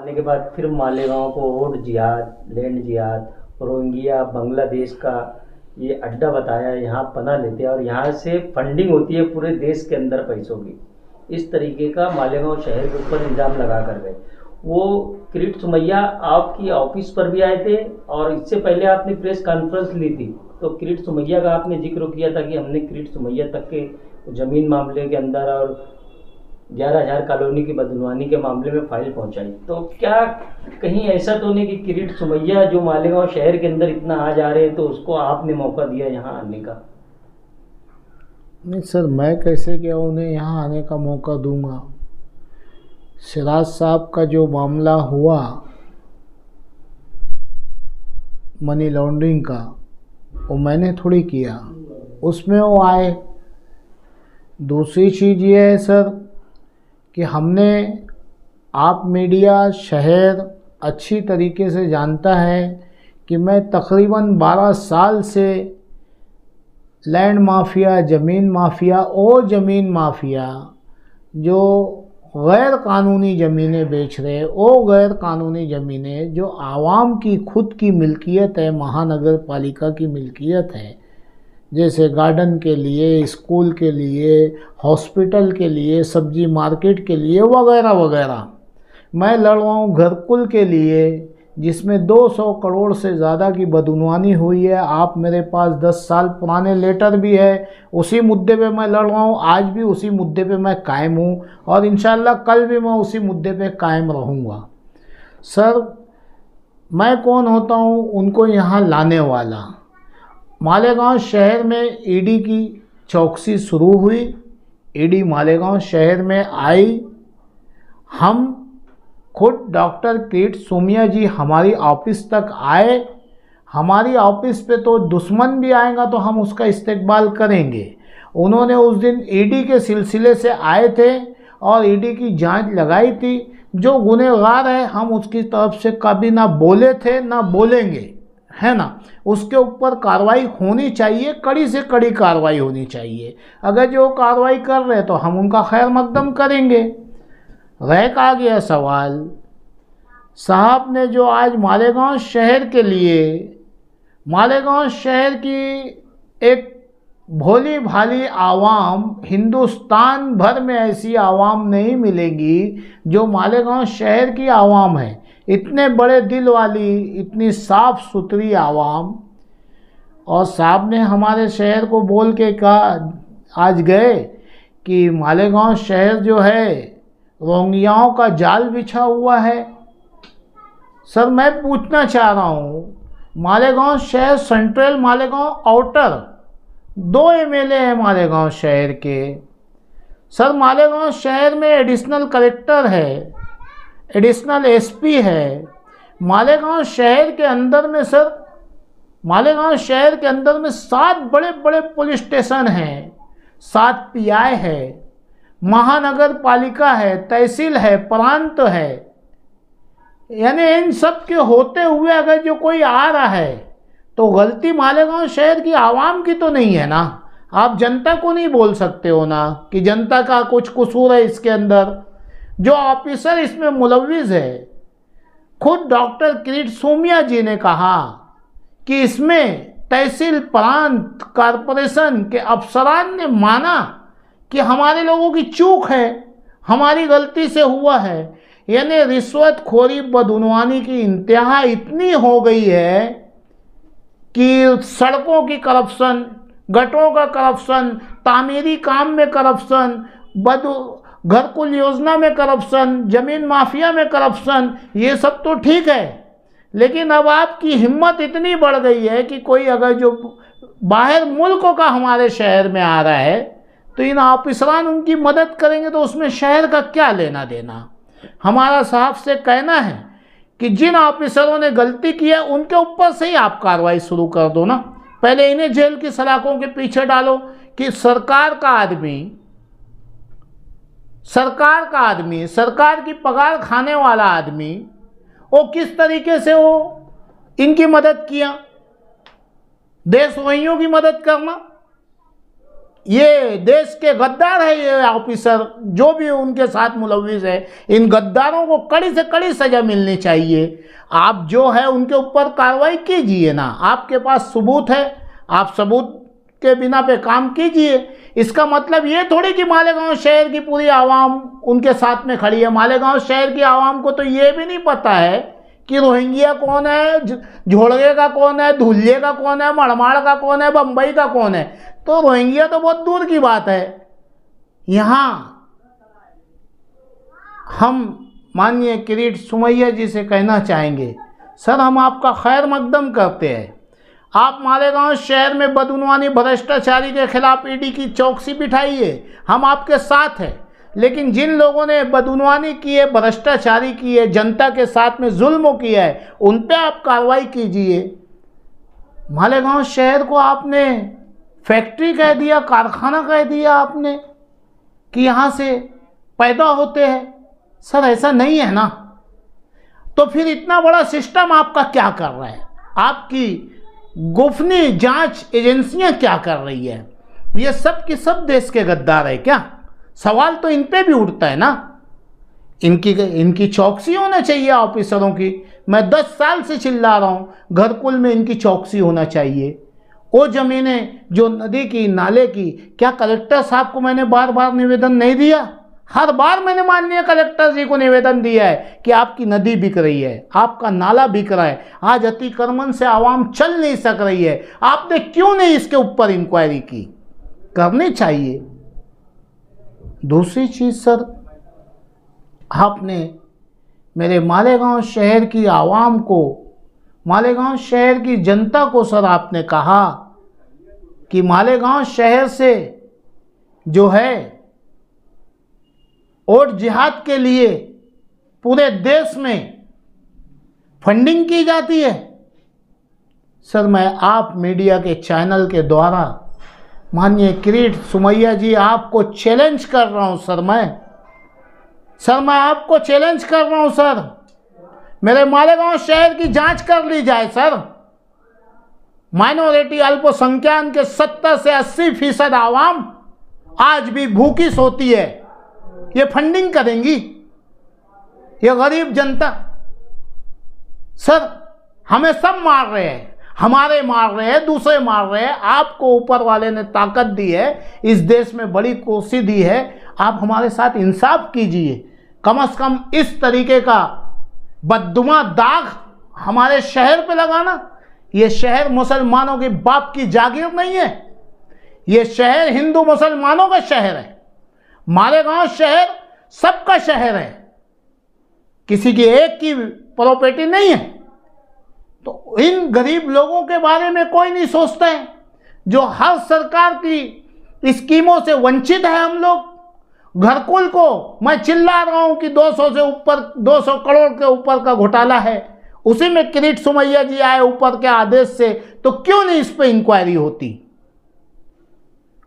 आने के बाद फिर मालेगांव को ओट जिहाद, लैंड जिहाद, रोहिंग्या, बांग्लादेश का ये अड्डा बताया, यहाँ पनाह लेते हैं और यहाँ से फंडिंग होती है पूरे देश के अंदर पैसों की। इस तरीके का मालेगांव शहर के ऊपर इल्ज़ाम लगा कर गए। वो किरीट सोमैया आपकी ऑफिस पर भी आए थे और इससे पहले आपने प्रेस कॉन्फ्रेंस ली थी, तो किरीट सोमैया का आपने जिक्र किया था कि हमने किरीट सोमैया तक के ज़मीन मामले के अंदर और 11,000 कॉलोनी की बदनवानी के मामले में फाइल पहुंचाई। तो क्या कहीं ऐसा तो नहीं कि किरीट सोमैया जो मालेगांव शहर के अंदर इतना आ जा रहे हैं तो उसको आपने मौका दिया यहाँ आने का? नहीं सर, मैं कैसे क्या उन्हें यहाँ आने का मौका दूंगा। सिराज साहब का जो मामला हुआ मनी लॉन्ड्रिंग का, वो मैंने थोड़ी किया, उसमें वो आए। दूसरी चीज़ ये है सर कि हमने, आप मीडिया शहर अच्छी तरीके से जानता है कि मैं तकरीबन 12 साल से लैंड माफिया, ज़मीन माफिया और ज़मीन माफिया जो गैर कानूनी ज़मीनें बेच रहे, वो गैर कानूनी ज़मीनें जो आवाम की खुद की मिल्कियत है, महानगर पालिका की मिल्कियत है, जैसे गार्डन के लिए, स्कूल के लिए, हॉस्पिटल के लिए, सब्जी मार्केट के लिए वगैरह वगैरह, मैं लड़ रहा हूँ घरकुल के लिए जिसमें 200 करोड़ से ज़्यादा की बदनवानी हुई है। आप मेरे पास 10 साल पुराने लेटर भी है, उसी मुद्दे पे मैं लड़ रहा हूँ। आज भी उसी मुद्दे पे मैं कायम हूँ और इंशाल्लाह कल भी मैं उसी मुद्दे पे कायम रहूँगा। सर, मैं कौन होता हूँ उनको यहाँ लाने वाला? मालेगांव शहर में ईडी की चौकसी शुरू हुई, ईडी मालेगांव शहर में आई। हम खुद डॉक्टर किरीट सोमैया जी हमारी ऑफिस तक आए। हमारी ऑफिस पे तो दुश्मन भी आएगा तो हम उसका इस्तकबाल करेंगे। उन्होंने उस दिन ईडी के सिलसिले से आए थे और ईडी की जांच लगाई थी। जो गुनहगार है हम उसकी तरफ से कभी ना बोले थे ना बोलेंगे, है ना। उसके ऊपर कार्रवाई होनी चाहिए, कड़ी से कड़ी कार्रवाई होनी चाहिए। अगर जो कार्रवाई कर रहे तो हम उनका खैर मकदम करेंगे। रह का गया सवाल, साहब ने जो आज मालेगांव शहर के लिए, मालेगांव शहर की एक भोली भाली आवाम, हिंदुस्तान भर में ऐसी आवाम नहीं मिलेगी जो मालेगांव शहर की आवाम है। इतने बड़े दिल वाली, इतनी साफ सुथरी आवाम। और साहब ने हमारे शहर को बोल के कहा, आज गए कि मालेगांव शहर जो है रोहिंग्याओं का जाल बिछा हुआ है। सर, मैं पूछना चाह रहा हूँ, मालेगांव शहर सेंट्रल, मालेगांव आउटर, 2 एमएलए हैं मालेगांव शहर के। सर, मालेगांव शहर में एडिशनल कलेक्टर है, एडिशनल एसपी है। मालेगांव शहर के अंदर में सर, मालेगांव शहर के अंदर में 7 बड़े बड़े पुलिस स्टेशन हैं, 7 पीआई है, महानगर पालिका है, तहसील है, प्रांत है। यानी इन सब के होते हुए अगर जो कोई आ रहा है तो गलती मालेगांव शहर की आवाम की तो नहीं है ना। आप जनता को नहीं बोल सकते हो ना कि जनता का कुछ कसूर है इसके अंदर। जो ऑफिसर इसमें मुलविस है, खुद डॉक्टर किरीट सोमैया जी ने कहा कि इसमें तहसील, प्रांत, कारपोरेशन के अफसरान ने माना कि हमारे लोगों की चूक है, हमारी गलती से हुआ है। यानी रिश्वतखोरी, बदनवानी की इंतहा इतनी हो गई है कि सड़कों की करप्शन, गटरों का करप्शन, तामीरी काम में करप्शन, घरकुल योजना में करप्शन, ज़मीन माफिया में करप्शन, ये सब तो ठीक है। लेकिन अब आपकी हिम्मत इतनी बढ़ गई है कि कोई अगर जो बाहर मुल्कों का हमारे शहर में आ रहा है तो इन ऑफिसरान उनकी मदद करेंगे तो उसमें शहर का क्या लेना देना। हमारा साहब से कहना है कि जिन ऑफिसरों ने गलती की है उनके ऊपर से ही आप कार्रवाई शुरू कर दो ना। पहले इन्हें जेल की सलाखों के पीछे डालो कि सरकार का आदमी, सरकार की पगार खाने वाला आदमी, वो किस तरीके से वो इनकी मदद किया। देशद्रोहियों की मदद करना, ये देश के गद्दार है, ये ऑफिसर जो भी उनके साथ मुलविस है, इन गद्दारों को कड़ी से कड़ी सजा मिलनी चाहिए। आप जो है उनके ऊपर कार्रवाई कीजिए ना, आपके पास सबूत है, आप सबूत के बिना पे काम कीजिए। इसका मतलब ये थोड़ी कि मालेगांव शहर की पूरी आवाम उनके साथ में खड़ी है। मालेगांव शहर की आवाम को तो ये भी नहीं पता है कि रोहिंग्या कौन है, झोड़गे का कौन है, धुलिये का कौन है, मड़माड़ का कौन है, बम्बई का कौन है। तो रोहिंग्या तो बहुत दूर की बात है। यहाँ हम माननीय किरीट सोमैया जी से कहना चाहेंगे, सर हम आपका खैर मकदम करते हैं। आप मालेगांव शहर में बदउनवानी भ्रष्टाचारी के खिलाफ ईडी की चौकसी बिठाइए, हम आपके साथ हैं। लेकिन जिन लोगों ने बदउनवानी की है, भ्रष्टाचारी की है, जनता के साथ में जुल्म किया है, उन पे आप कार्रवाई कीजिए। मालेगांव शहर को आपने फैक्ट्री कह दिया, कारखाना कह दिया आपने कि यहाँ से पैदा होते हैं। सर ऐसा नहीं है ना। तो फिर इतना बड़ा सिस्टम आपका क्या कर रहा है, आपकी गोपनीय जांच एजेंसियां क्या कर रही है? ये सब की सब देश के गद्दार है क्या? सवाल तो इन पे भी उठता है ना। इनकी चौकसी होना चाहिए ऑफिसरों की। मैं 10 साल से चिल्ला रहा हूँ, घरकुल में इनकी चौकसी होना चाहिए। वो ज़मीनें जो नदी की, नाले की, क्या कलेक्टर साहब को मैंने बार बार निवेदन नहीं दिया? हर बार मैंने माननीय कलेक्टर जी को निवेदन दिया है कि आपकी नदी बिक रही है, आपका नाला बिक रहा है, आज अतिक्रमण से आवाम चल नहीं सक रही है। आपने क्यों नहीं इसके ऊपर इंक्वायरी की? करनी चाहिए। दूसरी चीज़ सर, आपने मेरे मालेगांव शहर की आवाम को, मालेगांव शहर की जनता को सर आपने कहा कि मालेगांव शहर से जो है वोट जिहाद के लिए पूरे देश में फंडिंग की जाती है। सर मैं आप मीडिया के चैनल के द्वारा माननीय किरीट सोमैया जी आपको चैलेंज कर रहा हूं। सर मैं आपको चैलेंज कर रहा हूं सर, मेरे मालेगांव शहर की जांच कर ली जाए सर। माइनॉरिटी अल्पसंख्यक के 70 से 80% आवाम आज भी भूखी सोती है। ये फंडिंग करेंगी ये गरीब जनता? सर हमें सब मार रहे हैं, हमारे मार रहे हैं, दूसरे मार रहे हैं। आपको ऊपर वाले ने ताकत दी है, इस देश में बड़ी कुर्सी दी है, आप हमारे साथ इंसाफ कीजिए। कम से कम इस तरीके का बददुआ दाग हमारे शहर पे लगाना। ये शहर मुसलमानों के बाप की जागीर नहीं है, ये शहर हिंदू मुसलमानों का शहर है। मालेगांव शहर सबका शहर है, किसी की एक की प्रॉपर्टी नहीं है। तो इन गरीब लोगों के बारे में कोई नहीं सोचता है, जो हर सरकार की स्कीमों से वंचित है। हम लोग घरकुल को मैं चिल्ला रहा हूं कि 200 से ऊपर, 200 करोड़ के ऊपर का घोटाला है, उसी में किरीट सोमैया जी आए ऊपर के आदेश से। तो क्यों नहीं इस पे इंक्वायरी होती?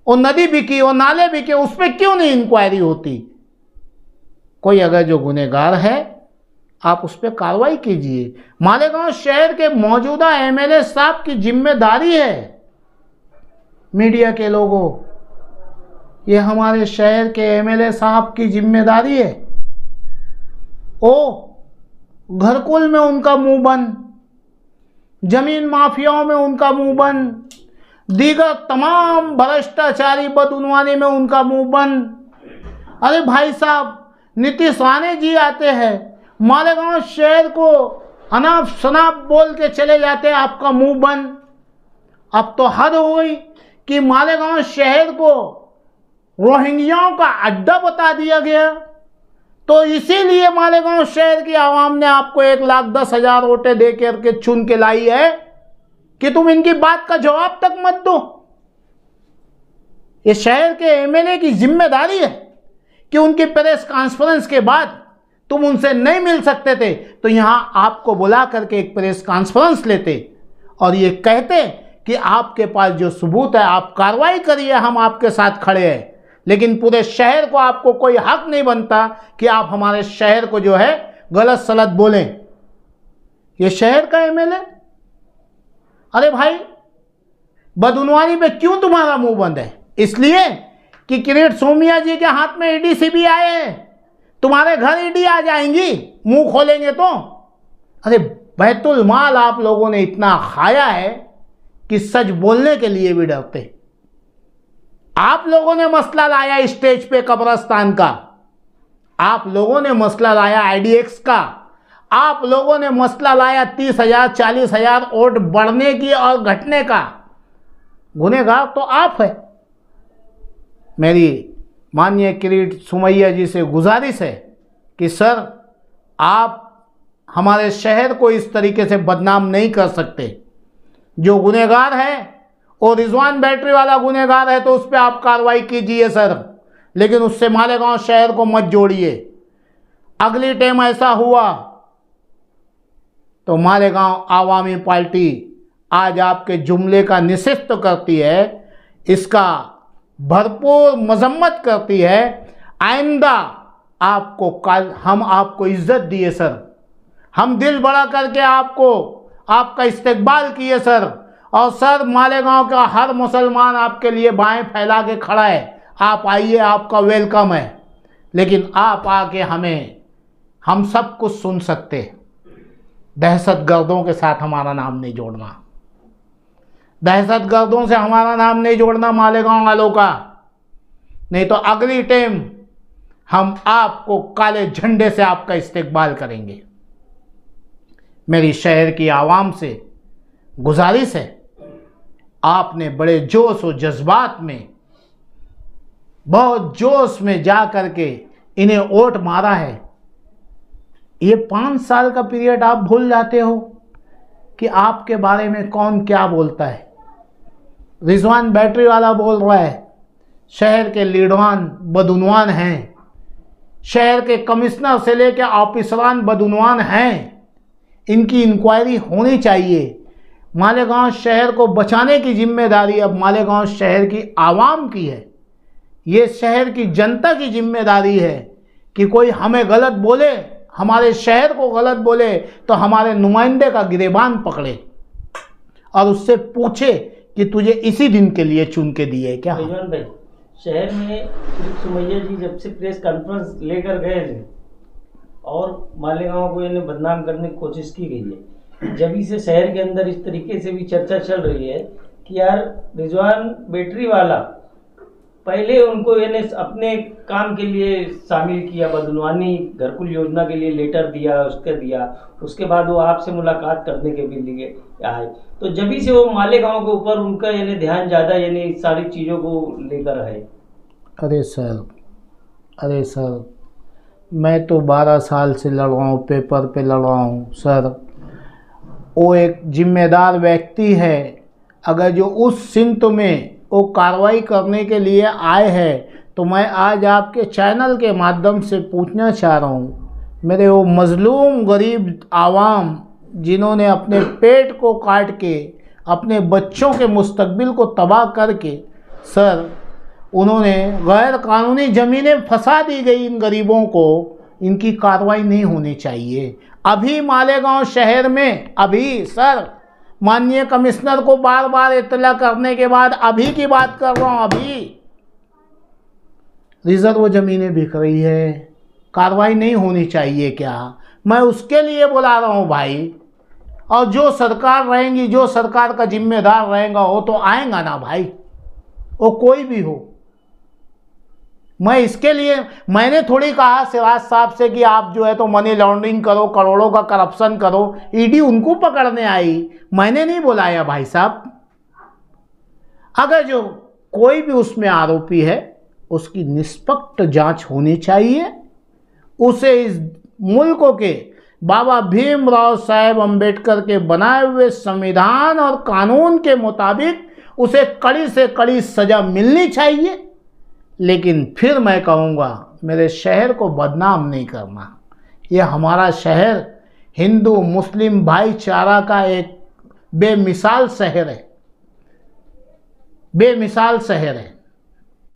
वो नदी बिकी, वो नाले बिके, उस पर क्यों नहीं इंक्वायरी होती? कोई अगर जो गुनहगार है आप उस पर कार्रवाई कीजिए। मालेगांव शहर के मौजूदा एमएलए साहब की जिम्मेदारी है। मीडिया के लोगों, ये हमारे शहर के एमएलए साहब की जिम्मेदारी है। ओ घरकुल में उनका मुंह बंद, जमीन माफियाओं में उनका मुंह बंद, दीगर तमाम भ्रष्टाचारी बदउनवानी में उनका मुंह बंद। अरे भाई साहब, नीतीश राणे जी आते हैं, मालेगांव शहर को अनाप शनाप बोल के चले जाते हैं, आपका मुंह बंद। अब तो हद हो गई कि मालेगांव शहर को रोहिंग्याओं का अड्डा बता दिया गया। तो इसीलिए मालेगांव शहर की आवाम ने आपको 1,10,000 वोटें दे करके चुन के लाई है कि तुम इनकी बात का जवाब तक मत दो। ये शहर के एमएलए की जिम्मेदारी है कि उनकी प्रेस कॉन्फ्रेंस के बाद तुम उनसे नहीं मिल सकते थे तो यहां आपको बुला करके एक प्रेस कॉन्फ्रेंस लेते और ये कहते कि आपके पास जो सबूत है आप कार्रवाई करिए, हम आपके साथ खड़े हैं। लेकिन पूरे शहर को आपको कोई हक नहीं बनता कि आप हमारे शहर को जो है गलत सलत बोलें। ये शहर का एमएलए, अरे भाई बदउनवानी पे क्यों तुम्हारा मुंह बंद है? इसलिए कि किरीट सोमैया जी के हाथ में ईडी सीबीआई है, तुम्हारे घर ईडी आ जाएंगी मुंह खोलेंगे तो। अरे बैतुल माल आप लोगों ने इतना खाया है कि सच बोलने के लिए भी डरते। आप लोगों ने मसला लाया स्टेज पे कब्रिस्तान का, आप लोगों ने मसला लाया आईडीएक्स का, आप लोगों ने मसला लाया 30,000 40,000 वोट बढ़ने की और घटने का। गुनहगार तो आप है। मेरी माननीय किरीट सोमैया जी से गुजारिश है कि सर आप हमारे शहर को इस तरीके से बदनाम नहीं कर सकते। जो गुनहगार है वो रिजवान बैटरी वाला गुनहगार है तो उस पर आप कार्रवाई कीजिए सर, लेकिन उससे मालेगांव शहर को मत जोड़िए। अगली टाइम ऐसा हुआ तो मालेगांव आवामी पार्टी आज आपके जुमले का निषेध तो करती है, इसका भरपूर मजम्मत करती है। आइंदा आपको कल हम आपको इज्जत दिए सर, हम दिल बड़ा करके आपका इस्तकबाल किए सर। और सर मालेगांव का हर मुसलमान आपके लिए बाएं फैला के खड़ा है, आप आइए, आपका वेलकम है। लेकिन आप आके हम सब कुछ सुन सकते। दहशतगर्दों के साथ हमारा नाम नहीं जोड़ना, दहशतगर्दों से हमारा नाम नहीं जोड़ना मालेगांव वालों का, नहीं तो अगली टाइम हम आपको काले झंडे से आपका इस्तकबाल करेंगे। मेरी शहर की आवाम से गुजारिश है, आपने बड़े जोश और जज्बात में, बहुत जोश में जा करके इन्हें वोट मारा है। ये 5 साल का पीरियड आप भूल जाते हो कि आपके बारे में कौन क्या बोलता है। रिजवान बैटरी वाला बोल रहा है शहर के लीडवान बदउनवान हैं, शहर के कमिश्नर से लेकर ऑफिसरान बदउनवान हैं, इनकी इंक्वायरी होनी चाहिए। मालेगांव शहर को बचाने की जिम्मेदारी अब मालेगांव शहर की आवाम की है। ये शहर की जनता की जिम्मेदारी है कि कोई हमें गलत बोले, हमारे शहर को गलत बोले तो हमारे नुमाइंदे का गिरेबान पकड़े और उससे पूछे कि तुझे इसी दिन के लिए चुन के दिए क्या। रिजवान भाई, शहर में किरीट सोमैया जी जब से प्रेस कॉन्फ्रेंस लेकर गए थे और मालेगांव को इन्हें बदनाम करने की कोशिश की गई है, जब से शहर के अंदर इस तरीके से भी चर्चा चल रही है कि यार रिजवान बैटरी वाला पहले उनको इन्हें अपने काम के लिए शामिल किया, बदनवानी घरकुल योजना के लिए लेटर दिया, उसके बाद वो आपसे मुलाकात करने के लिए आए, तो जब से वो मालेगांव के ऊपर उनका यानी ध्यान ज़्यादा यानी सारी चीज़ों को लेकर है। अरे सर मैं तो 12 साल से लड़ रहा हूँ, पेपर पे लड़ रहा हूँ सर। वो एक जिम्मेदार व्यक्ति है, अगर जो उस सिमत में वो कार्रवाई करने के लिए आए हैं तो मैं आज आपके चैनल के माध्यम से पूछना चाह रहा हूँ, मेरे वो मज़लूम गरीब आवाम जिन्होंने अपने पेट को काट के अपने बच्चों के मुस्तकबिल को तबाह करके सर उन्होंने गैर कानूनी ज़मीनें फंसा दी गई इन गरीबों को, इनकी कार्रवाई नहीं होनी चाहिए। अभी मालेगांव शहर में अभी सर माननीय कमिश्नर को बार बार इत्तला करने के बाद अभी की बात कर रहा हूँ, अभी रिजर्व ज़मीनें बिक रही है, कार्रवाई नहीं होनी चाहिए क्या? मैं उसके लिए बुला रहा हूँ भाई। और जो सरकार रहेंगी, जो सरकार का जिम्मेदार रहेगा वो तो आएगा ना भाई, वो कोई भी हो। मैं इसके लिए मैंने थोड़ी कहा सिराज साहब से कि आप जो है तो मनी लॉन्ड्रिंग करो, करोड़ों का करप्शन करो, ईडी उनको पकड़ने आई, मैंने नहीं बुलाया भाई साहब। अगर जो कोई भी उसमें आरोपी है उसकी निष्पक्ष जांच होनी चाहिए, उसे इस मुल्क के बाबा भीमराव साहेब अंबेडकर के बनाए हुए संविधान और कानून के मुताबिक उसे कड़ी से कड़ी सज़ा मिलनी चाहिए। लेकिन फिर मैं कहूँगा मेरे शहर को बदनाम नहीं करना। यह हमारा शहर हिंदू मुस्लिम भाईचारा का एक बेमिसाल शहर है, बेमिसाल शहर है।